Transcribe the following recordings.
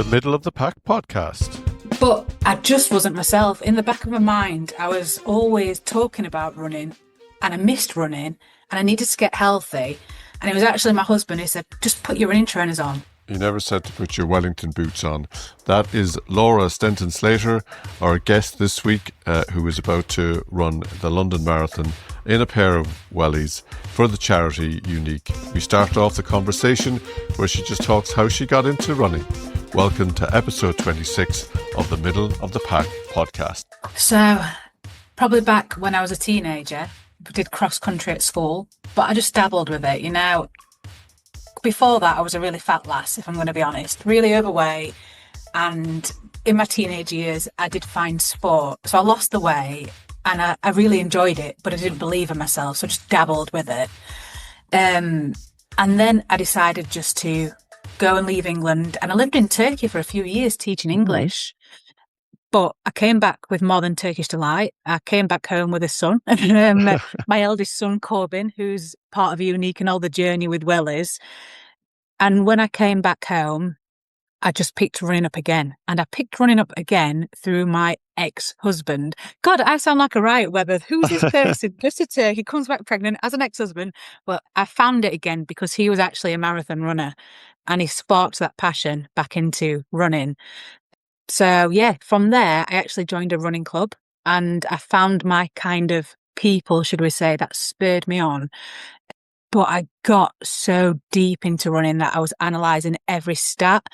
the Middle of the Pack podcast. But I just wasn't myself. In the back of my mind, I was always talking about running, and I missed running, and I needed to get healthy. And it was actually my husband who said, just put your running trainers on. You never said to put your Wellington boots on. That is Laura Stenton Slater, our guest this week, who is about to run the London Marathon in a pair of Wellies for the charity Unique. We start off the conversation where she just talks how she got into running. Welcome to episode 26 of the Middle of the Pack podcast. So, probably back when I was a teenager, I did cross country at school, but I just dabbled with it, you know. Before that, I was a really fat lass, if I'm going to be honest, really overweight. And in my teenage years, I did find sport. So I lost the weight and I really enjoyed it, but I didn't believe in myself. So I just dabbled with it. And then I decided just to go and leave England. And I lived in Turkey for a few years teaching English. But I came back with more than Turkish delight. I came back home with a son, my eldest son, Corbin, who's part of Unique and all the journey with Wellies. And when I came back home, I just picked running up again. And I picked running up again through my ex-husband. God, I sound like a riot Webber. Who's this person? Goes to Turkey, comes back pregnant, as an ex-husband. Well, I found it again because he was actually a marathon runner. And he sparked that passion back into running. So, yeah, from there, I actually joined a running club and I found my kind of people, should we say, that spurred me on. But I got so deep into running that I was analysing every stat.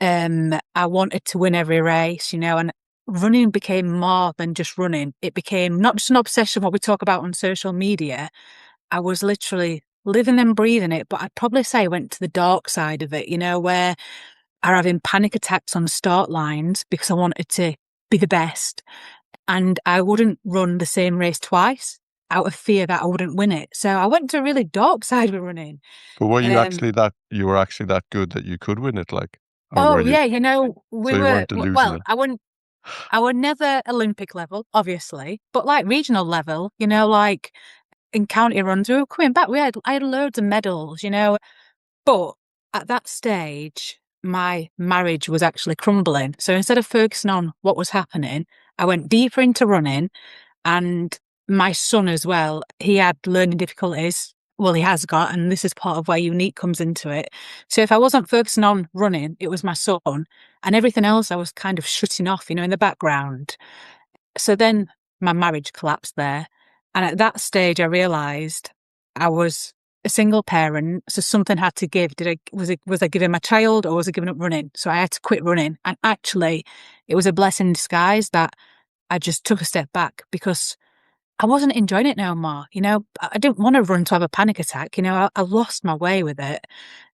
I wanted to win every race, you know, and running became more than just running. It became not just an obsession, what we talk about on social media. I was literally living and breathing it, but I'd probably say I went to the dark side of it, you know, where are having panic attacks on start lines because I wanted to be the best. And I wouldn't run the same race twice out of fear that I wouldn't win it. So I went to a really dark side with running. But were you actually that good that you could win it, like? Oh, yeah, you know, we were, well, it. I would never Olympic level, obviously, but like regional level, you know, like in county runs, we were coming back. I had loads of medals, you know, but at that stage, my marriage was actually crumbling. So instead of focusing on what was happening, I went deeper into running, and my son as well, he had learning difficulties. Well, he has got, and this is part of where Unique comes into it. So if I wasn't focusing on running, it was my son, and everything else I was kind of shutting off, you know, in the background. So then my marriage collapsed there. And at that stage, I realised I was a single parent, so something had to give. Was I giving my child or was I giving up running? So I had to quit running. And actually, it was a blessing in disguise that I just took a step back because I wasn't enjoying it no more. You know, I didn't want to run to have a panic attack. You know, I lost my way with it.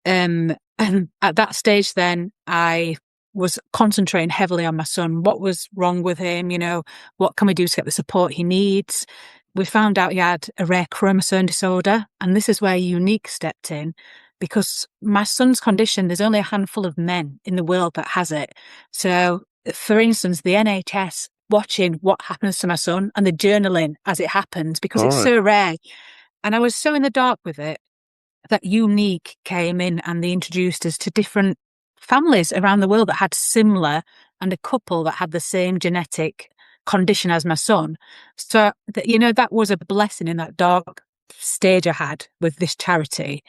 And at that stage, then I was concentrating heavily on my son. What was wrong with him? You know, what can we do to get the support he needs? We found out he had a rare chromosome disorder, and this is where Unique stepped in because my son's condition, there's only a handful of men in the world that has it. So, for instance, the NHS watching what happens to my son and the journaling as it happens because it's so rare. And I was so in the dark with it that Unique came in and they introduced us to different families around the world that had similar, and a couple that had the same genetic condition as my son. So, you know, that was a blessing in that dark stage I had with this charity.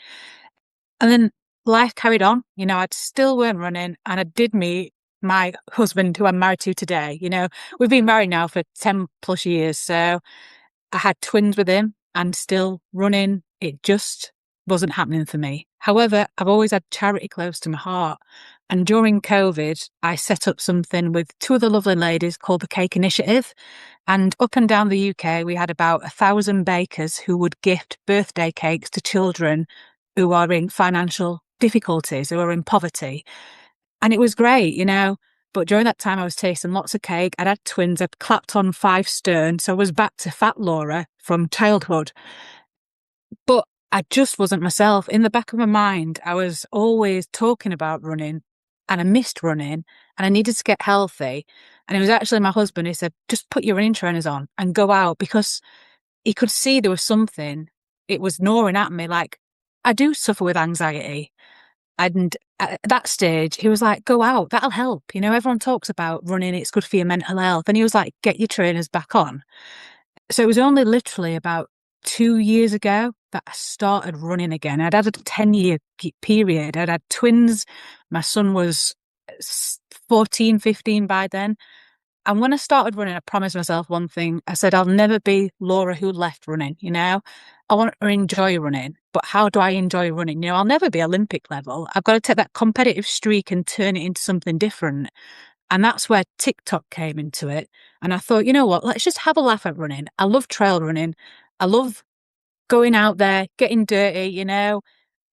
And then life carried on. You know, I still weren't running, and I did meet my husband, who I'm married to today. You know, we've been married now for 10 plus years. So I had twins with him, and still running, it just wasn't happening for me. However, I've always had charity close to my heart. And during COVID, I set up something with two other lovely ladies called the Cake Initiative. And up and down the UK, we had about 1,000 bakers who would gift birthday cakes to children who are in financial difficulties, who are in poverty. And it was great, you know. But during that time, I was tasting lots of cake. I'd had twins. I'd clapped on 5 stone. So I was back to fat Laura from childhood. But I just wasn't myself. In the back of my mind, I was always talking about running, and I missed running, and I needed to get healthy. And it was actually my husband who said, just put your running trainers on and go out, because he could see there was something. It was gnawing at me. Like, I do suffer with anxiety. And at that stage, he was like, go out, that'll help. You know, everyone talks about running, it's good for your mental health. And he was like, get your trainers back on. So it was only literally about 2 years ago that I started running again. I'd had a 10-year period. I'd had twins. My son was 14, 15 by then. And when I started running, I promised myself one thing. I said, I'll never be Laura who left running, you know? I want to enjoy running, but how do I enjoy running? You know, I'll never be Olympic level. I've got to take that competitive streak and turn it into something different. And that's where TikTok came into it. And I thought, you know what, let's just have a laugh at running. I love trail running. I love going out there, getting dirty, you know,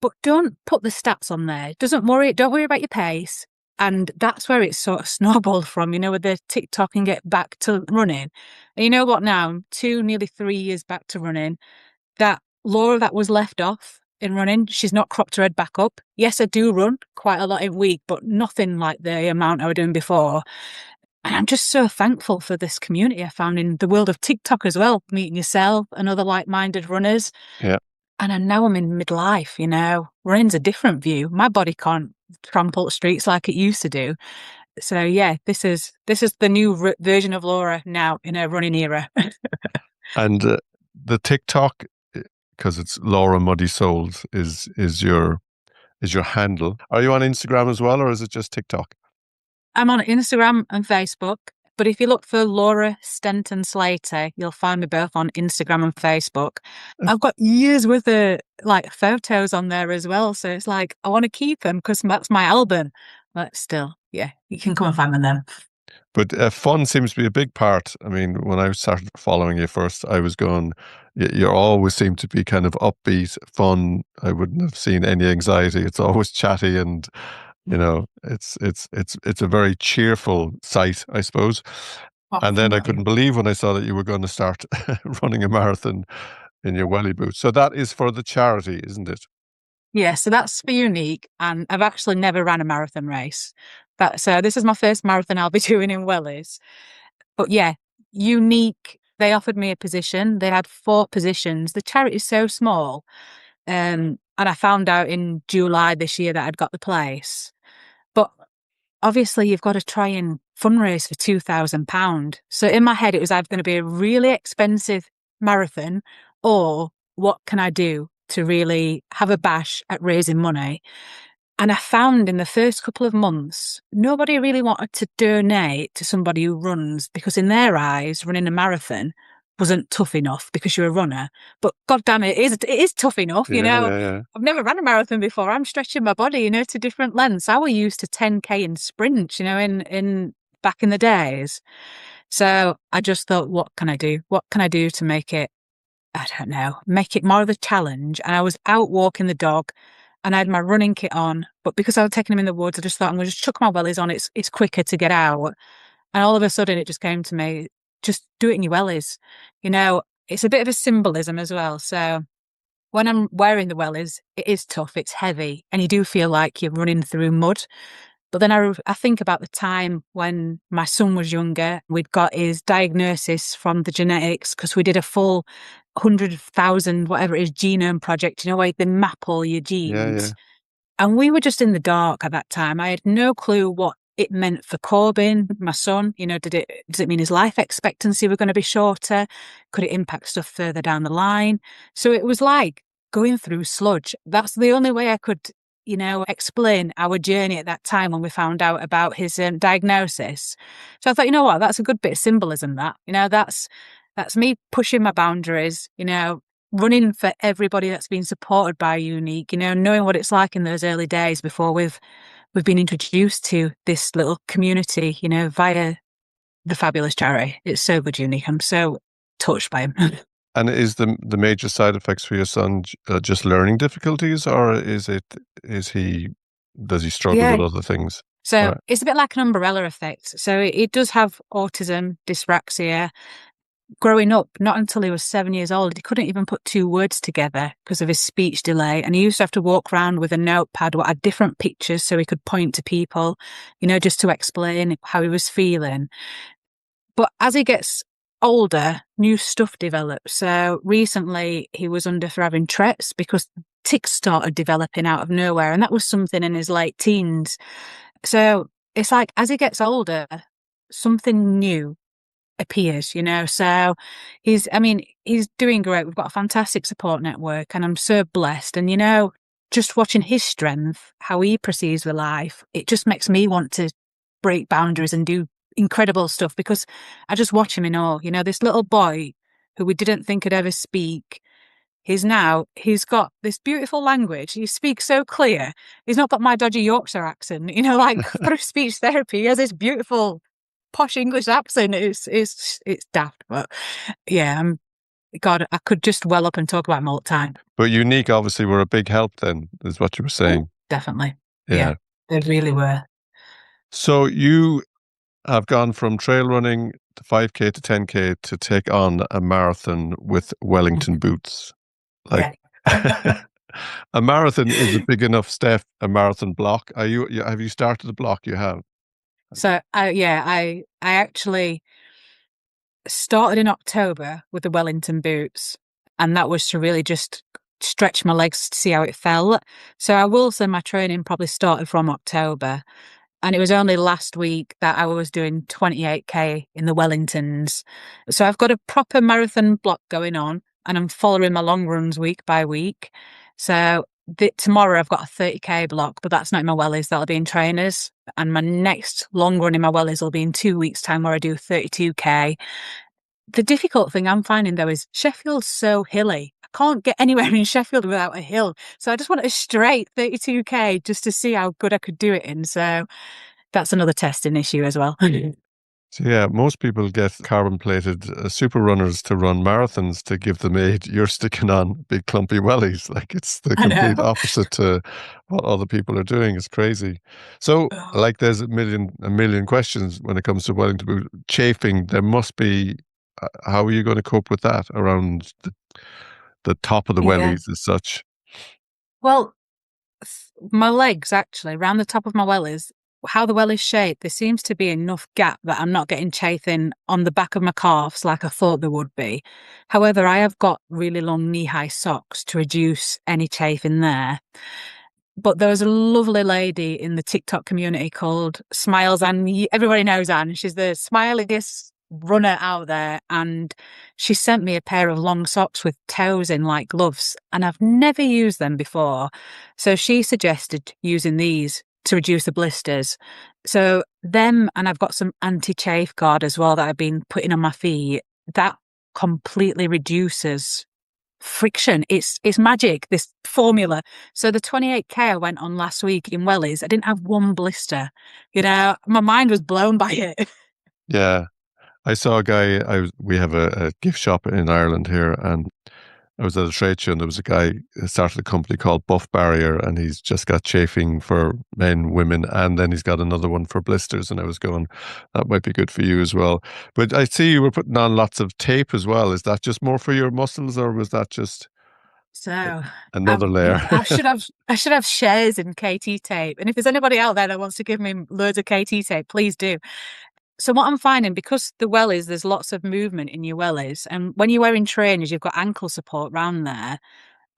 but don't put the stats on there. Don't worry about your pace. And that's where it sort of snowballed from, you know, with the TikTok and get back to running. And you know what now? I'm nearly 3 years back to running. That Laura that was left off in running, she's not cropped her head back up. Yes, I do run quite a lot in a week, but nothing like the amount I was doing before. And I'm just so thankful for this community I found in the world of TikTok as well, meeting yourself and other like-minded runners. Yeah. And now I'm in midlife, you know, running's a different view. My body can't trample streets like it used to do. So yeah, this is the new version of Laura now in a running era. And the TikTok, because it's Laura Muddy Souls, is your handle. Are you on Instagram as well, or is it just TikTok? I'm on Instagram and Facebook, but if you look for Laura Stenton Slater, you'll find me both on Instagram and Facebook. I've got years worth of like photos on there as well, so it's like I want to keep them because that's my album. But still, yeah, you can come and find them then. But fun seems to be a big part. I mean, when I started following you first, I was going, you always seem to be kind of upbeat, fun. I wouldn't have seen any anxiety. It's always chatty, and you know, it's a very cheerful sight, I suppose. Oh, And then I thank you. couldn't believe when I saw that you were going to start running a marathon in your welly boots. So that is for the charity, isn't it? Yeah, so that's for Unique, and I've actually never ran a marathon race. So this is my first marathon I'll be doing in Wellies. But yeah, Unique, they offered me a position. They had 4 positions. The charity is so small. And I found out in July this year that I'd got the place. But obviously you've got to try and fundraise for £2,000. So in my head, it was either going to be a really expensive marathon or what can I do to really have a bash at raising money? And I found in the first couple of months, nobody really wanted to donate to somebody who runs because in their eyes, running a marathon wasn't tough enough because you're a runner. But God damn it, it is tough enough, you Yeah, know. yeah, yeah. I've never ran a marathon before. I'm stretching my body, you know, to different lengths. I was used to 10K in sprints, you know, in back in the days. So I just thought, what can I do? What can I do to make it, I don't know, make it more of a challenge? And I was out walking the dog and I had my running kit on, but because I was taking him in the woods, I just thought I'm going to just chuck my wellies on. It's quicker to get out. And all of a sudden it just came to me, just do it in your wellies. You know, it's a bit of a symbolism as well. So when I'm wearing the wellies, it is tough, it's heavy, and you do feel like you're running through mud. But then I think about the time when my son was younger, we'd got his diagnosis from the genetics because we did a full 100,000, whatever it is, genome project, you know, where they map all your Yeah, yeah. genes. And we were just in the dark at that time. I had no clue what it meant for Corbin, my son. You know, does it mean his life expectancy were going to be shorter? Could it impact stuff further down the line? So it was like going through sludge. That's the only way I could, you know, explain our journey at that time when we found out about his diagnosis. So I thought, you know what, that's a good bit of symbolism. That, you know, that's me pushing my boundaries. You know, running for everybody that's been supported by Unique, you know, knowing what it's like in those early days before we've been introduced to this little community, you know, via the fabulous charity. It's so good, Unique. I'm so touched by him. And is the major side effects for your son just learning difficulties, or is he does he struggle Yeah. with other things? So Right. it's a bit like an umbrella effect. So it does have autism, dyspraxia. Growing up, not until he was 7 years old, he couldn't even put 2 words together because of his speech delay. And he used to have to walk around with a notepad what had different pictures so he could point to people, you know, just to explain how he was feeling. But as he gets older, new stuff develops. So recently he was under for having Tourette's because tics started developing out of nowhere. And that was something in his late teens. So it's like as he gets older, something new appears, you know. So he's doing great. We've got a fantastic support network and I'm so blessed. And, you know, just watching his strength, how he proceeds with life, it just makes me want to break boundaries and do incredible stuff because I just watch him in awe. You know, this little boy who we didn't think could ever speak. He's got this beautiful language. He speaks so clear. He's not got my dodgy Yorkshire accent, you know, like through speech therapy. He has this beautiful posh English accent. It's daft, but yeah, God, I could just well up and talk about him all the time. But Unique obviously were a big help then, is what you were saying. Definitely. Yeah. They really were. So you have gone from trail running to 5K to 10K to take on a marathon with Wellington boots. Like a marathon is a big enough step, a marathon block. Have you started the block? You have. So I actually started in October with the Wellington boots, and that was to really just stretch my legs to see how it felt. So I will say my training probably started from October, and it was only last week that I was doing 28K in the Wellingtons. So I've got a proper marathon block going on, and I'm following my long runs week by week. So tomorrow I've got a 30K block, but that's not in my wellies. That'll be in trainers. And my next long run in my wellies will be in 2 weeks' time where I do 32K. The difficult thing I'm finding though is Sheffield's so hilly. I can't get anywhere in Sheffield without a hill. So I just want a straight 32K just to see how good I could do it in. So that's another testing issue as well. So yeah, most people get carbon plated super runners to run marathons to give them aid. You're sticking on big clumpy wellies. Like it's the complete opposite to what other people are doing. It's crazy. So like there's a million questions when it comes to Wellington boot chafing. There must be, how are you going to cope with that around the top of the wellies as such? Well, my legs actually, around the top of my wellies, how the well is shaped, there seems to be enough gap that I'm not getting chafing on the back of my calves like I thought there would be. However, I have got really long knee-high socks to reduce any chafe in there. But there was a lovely lady in the TikTok community called Smiles Anne. Everybody knows Anne. She's the smiliest runner out there. And she sent me a pair of long socks with toes in like gloves. And I've never used them before. So she suggested using these to reduce the blisters. So them, and I've got some anti-chafe guard as well that I've been putting on my feet. That completely reduces friction. It's magic, this formula. So the 28K I went on last week in Wellies, I didn't have one blister. You know, my mind was blown by it. Yeah. I saw a guy, we have a gift shop in Ireland here, and I was at a trade show and there was a guy who started a company called Buff Barrier, and he's just got chafing for men, women, and then he's got another one for blisters. And I was going, that might be good for you as well. But I see you were putting on lots of tape as well. Is that just more for your muscles, or was that just So another layer? I should have shares in KT tape. And if there's anybody out there that wants to give me loads of KT tape, please do. So what I'm finding, because the wellies, there's lots of movement in your wellies, and when you're wearing trainers, you've got ankle support round there.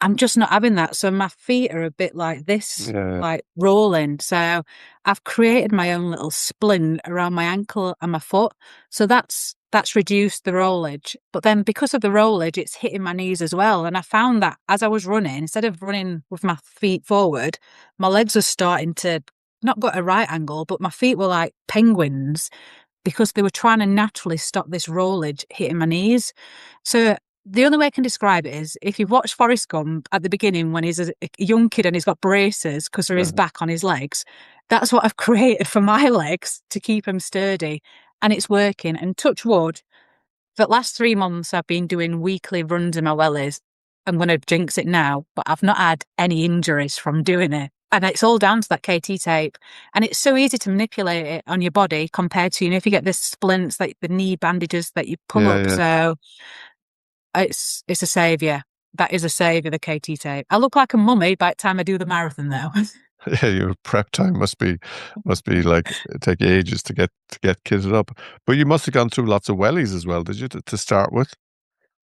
I'm just not having that. So my feet are a bit like this, like rolling. So I've created my own little splint around my ankle and my foot. So that's reduced the rollage. But then because of the rollage, it's hitting my knees as well. And I found that as I was running, instead of running with my feet forward, my legs are starting to not got a right angle, but my feet were like penguins because they were trying to naturally stop this rollage hitting my knees. So the only way I can describe it is if you've watched Forrest Gump at the beginning when he's a young kid and he's got braces because of his back on his legs, that's what I've created for my legs to keep them sturdy. And it's working. And touch wood, for the last 3 months, I've been doing weekly runs in my wellies. I'm going to jinx it now, but I've not had any injuries from doing it. And it's all down to that KT tape. And it's so easy to manipulate it on your body compared to, you know, if you get the splints, like the knee bandages that you pull up. So it's a saviour. That is a saviour, the KT tape. I look like a mummy by the time I do the marathon, though. Yeah, your prep time must be like take ages to get kitted up. But you must have gone through lots of wellies as well, did you, to start with?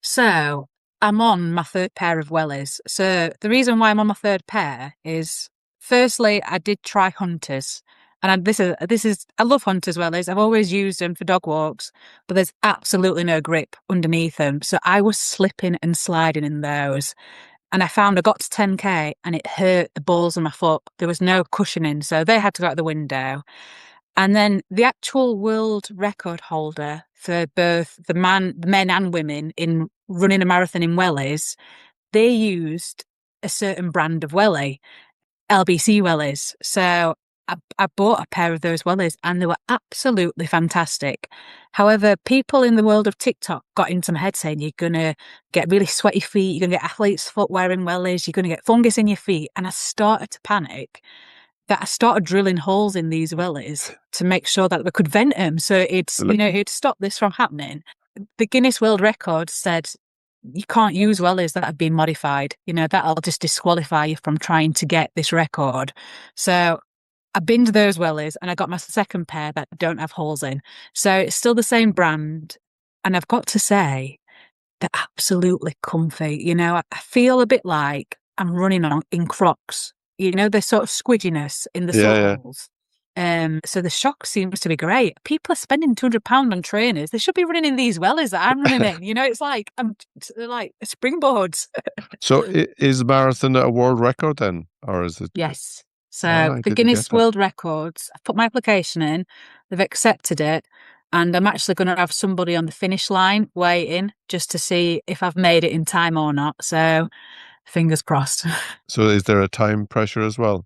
So I'm on my third pair of wellies. So the reason why I'm on my third pair is, firstly, I did try hunters. And this is I love hunters wellies. I've always used them for dog walks, but there's absolutely no grip underneath them. So I was slipping and sliding in those. And I got to 10K and it hurt the balls of my foot. There was no cushioning, so they had to go out the window. And then the actual world record holder for both the men and women in running a marathon in wellies, they used a certain brand of welly, LBC wellies. So I bought a pair of those wellies and they were absolutely fantastic. However, people in the world of TikTok got into my head saying you're going to get really sweaty feet, you're going to get athlete's foot wearing wellies, you're going to get fungus in your feet. And I started to panic that I started drilling holes in these wellies to make sure that we could vent them. So it'd stop this from happening. The Guinness World Record said you can't use wellies that have been modified. That'll just disqualify you from trying to get this record. So I binned those wellies and I got my second pair that don't have holes in. So it's still the same brand. And I've got to say, they're absolutely comfy. I feel a bit like I'm running in Crocs. The sort of squidginess in the Yeah, yeah. soles. So the shock seems to be great. People are spending £200 on trainers. They should be running in these wellies that I'm running in. It's like they're like springboards. So is marathon a world record then, or is it? Yes. Oh, So I the didn't get Guinness that. World Records, I've put my application in, they've accepted it, and I'm actually going to have somebody on the finish line waiting just to see if I've made it in time or not. So fingers crossed. So is there a time pressure as well?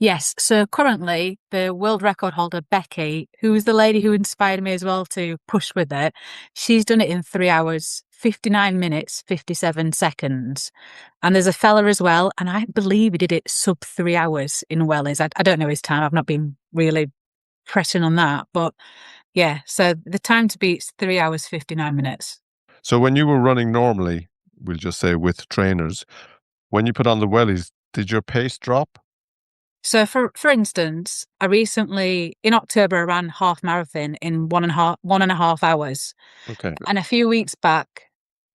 Yes. So currently, the world record holder, Becky, who is the lady who inspired me as well to push with it, she's done it in 3 hours, 59 minutes, 57 seconds. And there's a fella as well, and I believe he did it sub 3 hours in Wellies. I don't know his time. I've not been really pressing on that. But yeah, so the time to beat's 3 hours, 59 minutes. So when you were running normally, we'll just say with trainers, when you put on the wellies, did your pace drop? So for instance, I recently in October I ran half marathon in 1.5 hours. Okay. And a few weeks back,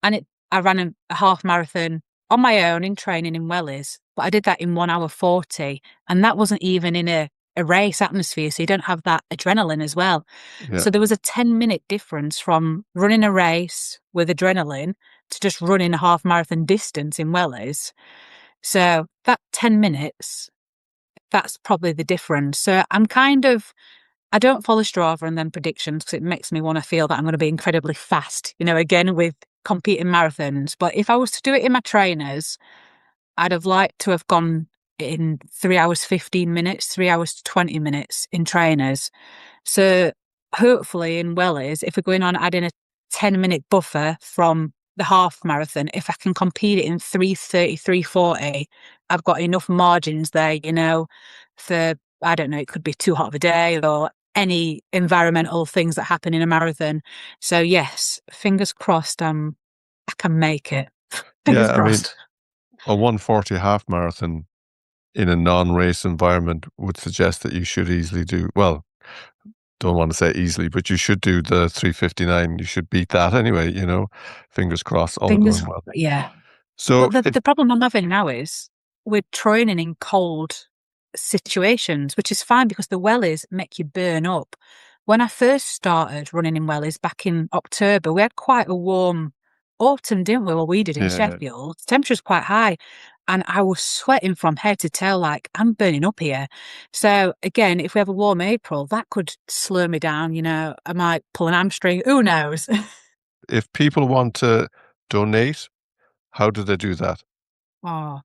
I ran a half marathon on my own in training in Wellies, but I did that in 1 hour 40. And that wasn't even in a race atmosphere. So you don't have that adrenaline as well. Yeah. So there was a 10-minute difference from running a race with adrenaline to just running a half marathon distance in Wellies. So that 10 minutes, that's probably the difference. So I don't follow Strava and then predictions because it makes me want to feel that I'm going to be incredibly fast, again with competing marathons. But if I was to do it in my trainers, I'd have liked to have gone in 3 hours, 15 minutes, 3 hours, 20 minutes in trainers. So hopefully in Wellies, if we're going on adding a 10-minute buffer from the half marathon, if I can compete it in 3:30, 3:40, I've got enough margins there, for, I don't know, it could be too hot of a day or any environmental things that happen in a marathon. So yes, fingers crossed, I can make it. Fingers Yeah, I mean, crossed. a 140 half marathon in a non-race environment would suggest that you should easily do, well, don't want to say easily, but you should do the 3:59. You should beat that anyway, Fingers crossed, all Fingers, going well. yeah. So But the problem I'm having now is we're training in cold situations, which is fine because the wellies make you burn up. When I first started running in wellies back in October, we had quite a warm autumn, didn't we? Well, we did in yeah, Sheffield. The temperature was quite high. And I was sweating from head to toe, like I'm burning up here. So again, if we have a warm April, that could slow me down. I might pull an hamstring. Who knows? if people want to donate, how do they do that? Oh,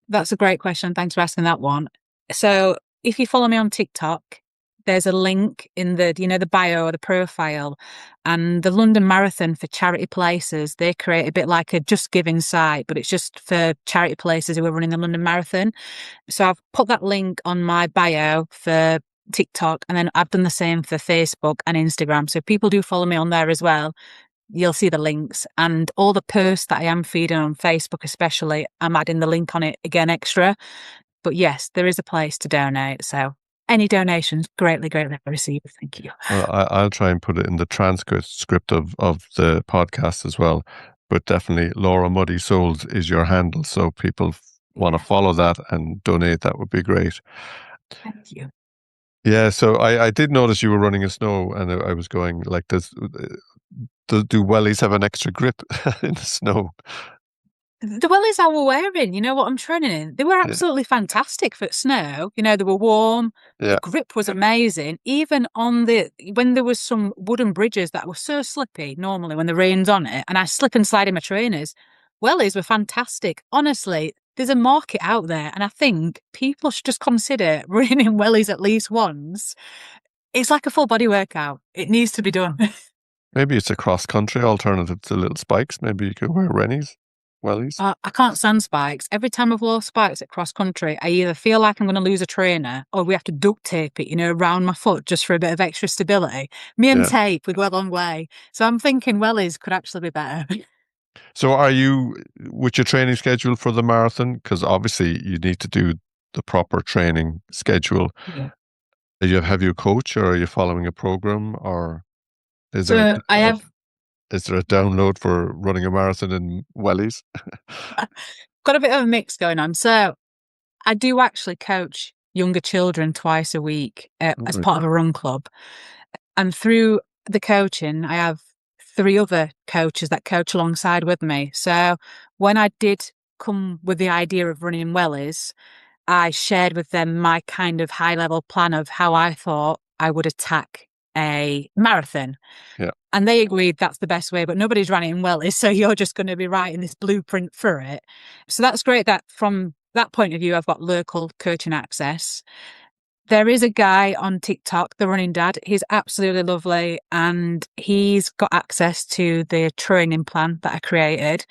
that's a great question. Thanks for asking that one. So if you follow me on TikTok, there's a link in the bio or the profile, and the London Marathon for charity places, they create a bit like a Just Giving site, but it's just for charity places who are running the London Marathon. So I've put that link on my bio for TikTok, and then I've done the same for Facebook and Instagram. So if people do follow me on there as well, you'll see the links, and all the posts that I am feeding on Facebook, especially, I'm adding the link on it again extra. But yes, there is a place to donate. So any donations, greatly, greatly received. Thank you. Well, I'll try and put it in the transcript script of the podcast as well. But definitely, Laura Muddy Souls is your handle. So people want to Yeah, follow that and donate. That would be great. thank you. Yeah. So I did notice you were running in snow, and I was going like, do wellies have an extra grip in the snow? The wellies I were wearing, you know what I'm training in, they were Yeah. absolutely fantastic for snow. You know, they were warm. The Yeah. grip was amazing. Even when there was some wooden bridges that were so slippy normally when the rain's on it, and I slip and slide in my trainers, wellies were fantastic. Honestly, there's a market out there, and I think people should just consider running in wellies at least once. It's like a full body workout. It needs to be done. Maybe it's a cross country alternative to little spikes. Maybe you could wear rennies, wellies. I can't stand spikes. Every time I've lost spikes at cross country, I either feel like I'm going to lose a trainer or we have to duct tape it, around my foot just for a bit of extra stability. Me and Yeah. tape would go a long way. So I'm thinking wellies could actually be better. So are you with your training schedule for the marathon? Because obviously you need to do the proper training schedule. Yeah. Have you a coach, or are you following a program, or is there So I have is there a download for running a marathon in wellies? got a bit of a mix going on. So I do actually coach younger children twice a week as Right. part of a run club. And through the coaching, I have three other coaches that coach alongside with me. So when I did come with the idea of running wellies, I shared with them my kind of high level plan of how I thought I would attack a marathon. Yeah. And they agreed that's the best way, but nobody's running in wellies. So you're just going to be writing this blueprint for it. So that's great that from that point of view, I've got local coaching access. There is a guy on TikTok, the running dad. He's absolutely lovely, and he's got access to the training plan that I created.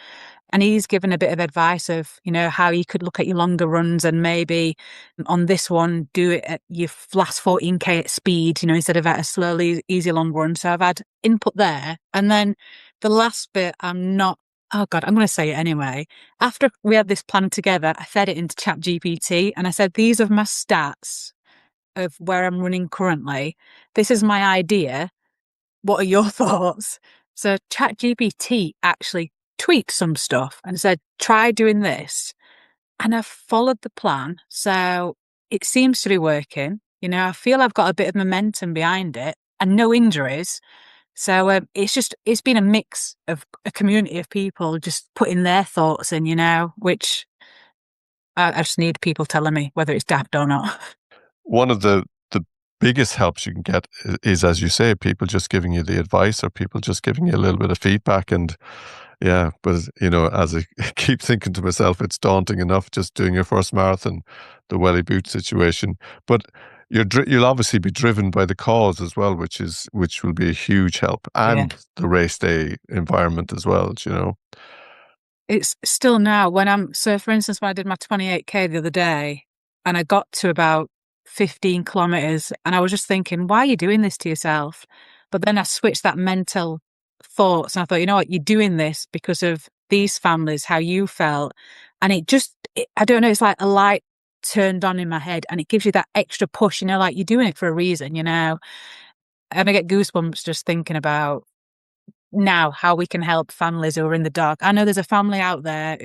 And he's given a bit of advice of, how you could look at your longer runs and maybe on this one, do it at your last 14K at speed, instead of at a slowly, easy long run. So I've had input there. And then the last bit, oh God, I'm going to say it anyway. After we had this plan together, I fed it into ChatGPT and I said, these are my stats of where I'm running currently. This is my idea. What are your thoughts? So ChatGPT actually tweaked some stuff and said, try doing this. And I've followed the plan. So it seems to be working. I feel I've got a bit of momentum behind it and no injuries. So it's been a mix of a community of people just putting their thoughts in, which I just need people telling me whether it's daft or not. One of the biggest helps you can get is, as you say, people just giving you the advice, or people just giving you a little bit of feedback. And yeah, but as I keep thinking to myself, it's daunting enough just doing your first marathon, the welly boot situation. But you'll obviously be driven by the cause as well, which will be a huge help, Yeah. and the race day environment as well. It's still now so for instance, when I did my 28K the other day and I got to about 15 kilometers and I was just thinking, why are you doing this to yourself? But then I switched that mental thoughts and I thought, you know what, you're doing this because of these families, how you felt. And I don't know, it's like a light turned on in my head and it gives you that extra push, like you're doing it for a reason, And I get goosebumps just thinking about now how we can help families who are in the dark. I know there's a family out there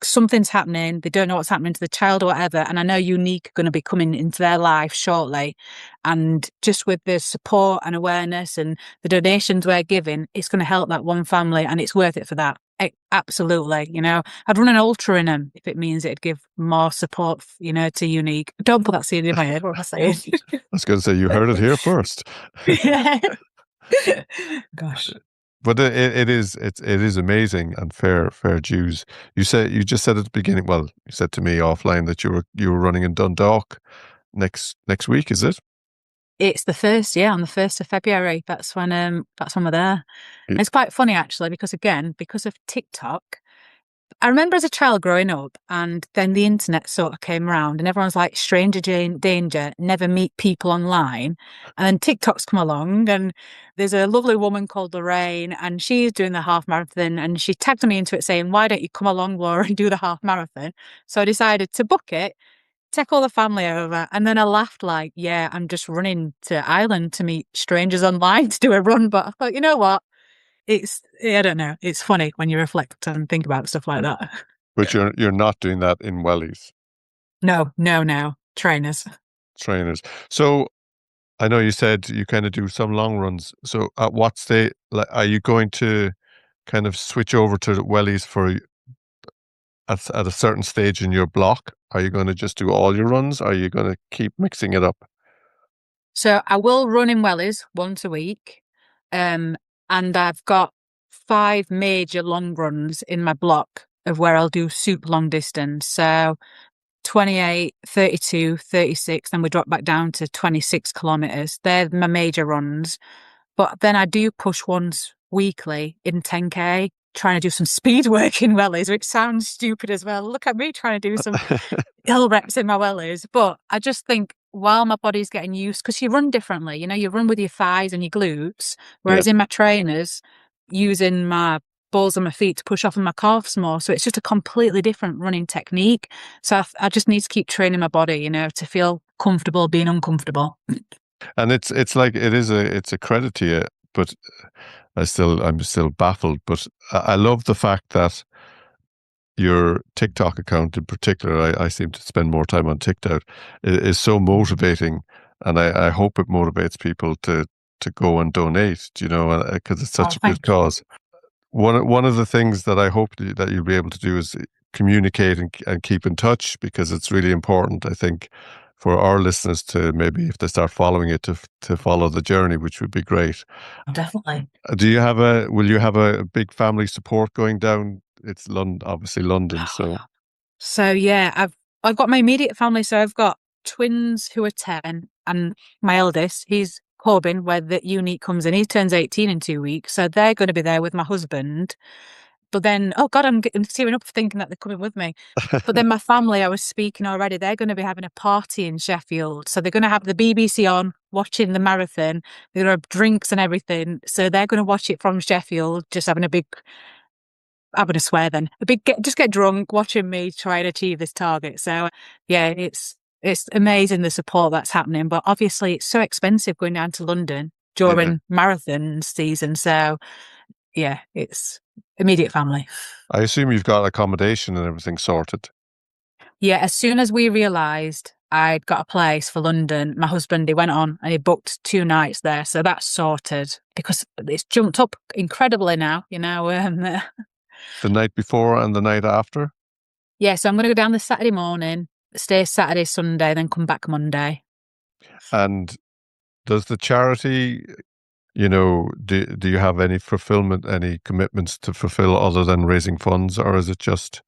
something's happening, they don't know what's happening to the child or whatever, and I know Unique going to be coming into their life shortly, and just with the support and awareness and the donations we're giving, it's going to help that one family and it's worth it for that. Absolutely. I'd run an ultra in them if it means it'd give more support, to Unique. Don't put that seed in my head, what am I saying? I was going to say, you heard it here first. Yeah. Gosh. But it is amazing and fair dues. You just said at the beginning. Well, you said to me offline that you were running in Dundalk next week. Is it? It's the first, on the 1st of February. That's when we're there. Yeah. And it's quite funny actually, because of TikTok, I remember as a child growing up, and then the internet sort of came around, and everyone's like, stranger danger, never meet people online. And then TikTok's come along, and there's a lovely woman called Lorraine, and she's doing the half marathon, and she tagged me into it saying, why don't you come along, Laura, and do the half marathon? So I decided to book it take all the family over. And then I laughed like, yeah, I'm just running to Ireland to meet strangers online to do a run. But I thought, you know what? I don't know. It's funny when you reflect and think about stuff like that. But you're not doing that in Wellies No, no, no. Trainers. trainers. So I know you said you kind of do some long runs. So at what state, like, are you going to kind of switch over to Wellies for at a certain stage in your block? Are you going to just do all your runs? Or are you going to keep mixing it up? So I will run in wellies once a week. And I've got 5 major long runs in my block of where I'll do super long distance. So 28, 32, 36, then we drop back down to 26 kilometers. They're my major runs. But then I do push once weekly in 10K, trying to do some speed work in wellies, which sounds stupid as well. Look at me trying to do some hill reps in my wellies. But I just think while my body's getting used, because you run differently, you run with your thighs and your glutes, Yeah. whereas in my trainers, using my balls on my feet to push off on my calves more. So it's just a completely different running technique. So I just need to keep training my body, to feel comfortable being uncomfortable. And it's like it's a credit to you, but I'm still baffled. But I love the fact that your TikTok account in particular, I seem to spend more time on TikTok, is so motivating, and I hope it motivates people to go and donate, because it's such a good cause. One of the things that I hope that you'll be able to do is communicate and keep in touch, because it's really important, I think, for our listeners to maybe, if they start following it, to follow the journey, which would be great. Definitely. Will you have a big family support going down? It's London, obviously London, so. So yeah, I've got my immediate family. So I've got twins who are 10, and my eldest, he's Corbin, where the unique comes in. He turns 18 in 2 weeks, so they're going to be there with my husband. But then, oh God, I'm tearing up thinking that they're coming with me. But then my family, I was speaking already, they're going to be having a party in Sheffield. So they're going to have the BBC on, watching the marathon. They're going to have drinks and everything. So they're going to watch it from Sheffield, just having a big, I'm going to swear then, just get drunk, watching me try and achieve this target. So yeah, it's amazing the support that's happening. But obviously it's so expensive going down to London during marathon season. So yeah, it's immediate family. I assume you've got accommodation and everything sorted. Yeah, as soon as we realised I'd got a place for London, my husband, he went on and he booked 2 nights there. So that's sorted, because it's jumped up incredibly now, The night before and the night after? Yeah, so I'm going to go down this Saturday morning, stay Saturday, Sunday, then come back Monday. And does the charity, do you have any any commitments to fulfill other than raising funds, or is it just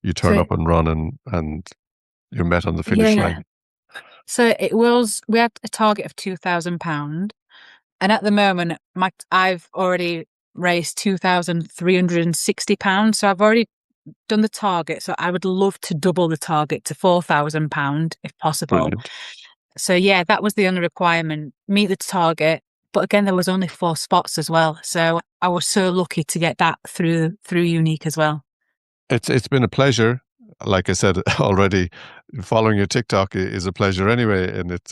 you turn up and run and you're met on the finish line? So we had a target of £2,000, and at the moment, I've already raised £2,360. So I've already done the target. So I would love to double the target to £4,000 if possible. Brilliant. So yeah, that was the only requirement, meet the target. But again, there was only 4 spots as well. So I was so lucky to get that through Unique as well. It's been a pleasure. Like I said already, following your TikTok is a pleasure anyway, and it's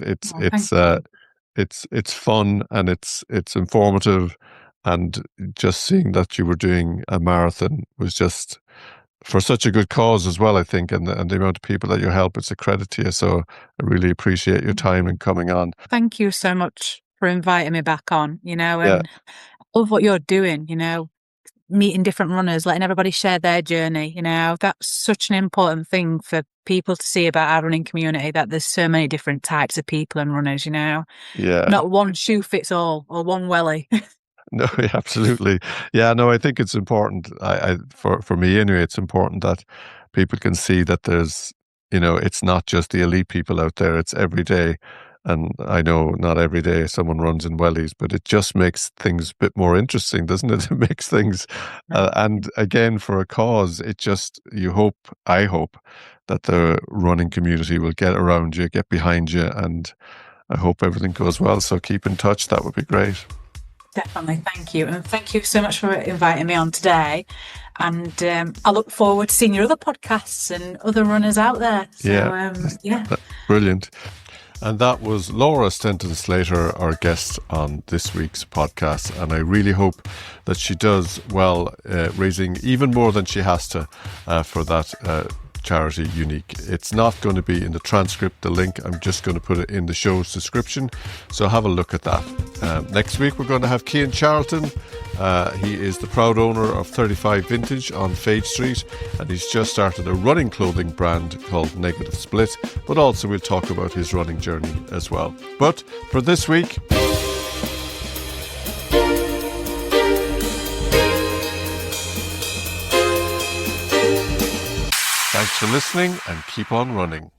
fun and it's informative, and just seeing that you were doing a marathon was just for such a good cause as well, I think, and the amount of people that you help, it's a credit to you. So I really appreciate your time and coming on. Thank you so much for inviting me back on, and I love what you're doing, meeting different runners, letting everybody share their journey. That's such an important thing for people to see about our running community, that there's so many different types of people and runners, not one shoe fits all or one welly. No, absolutely. Yeah, no, I think it's important. For me anyway, it's important that people can see that there's, it's not just the elite people out there, it's every day. And I know not every day someone runs in wellies, but it just makes things a bit more interesting, doesn't it? It makes things, and again, for a cause, I hope that the running community will get around you, get behind you, and I hope everything goes well. So keep in touch. That would be great. Definitely. Thank you. And thank you so much for inviting me on today. And I look forward to seeing your other podcasts and other runners out there. So, yeah. Brilliant. And that was Laura Stenton Slater, our guest on this week's podcast. And I really hope that she does well, raising even more than she has to for that charity Unique. It's not going to be in the transcript, the link. I'm just going to put it in the show's description. So have a look at that. Next week, we're going to have Cian Charlton. He is the proud owner of 35 Vintage on Fade Street, and he's just started a running clothing brand called Negative Split, but also we'll talk about his running journey as well. But for this week, thanks for listening and keep on running.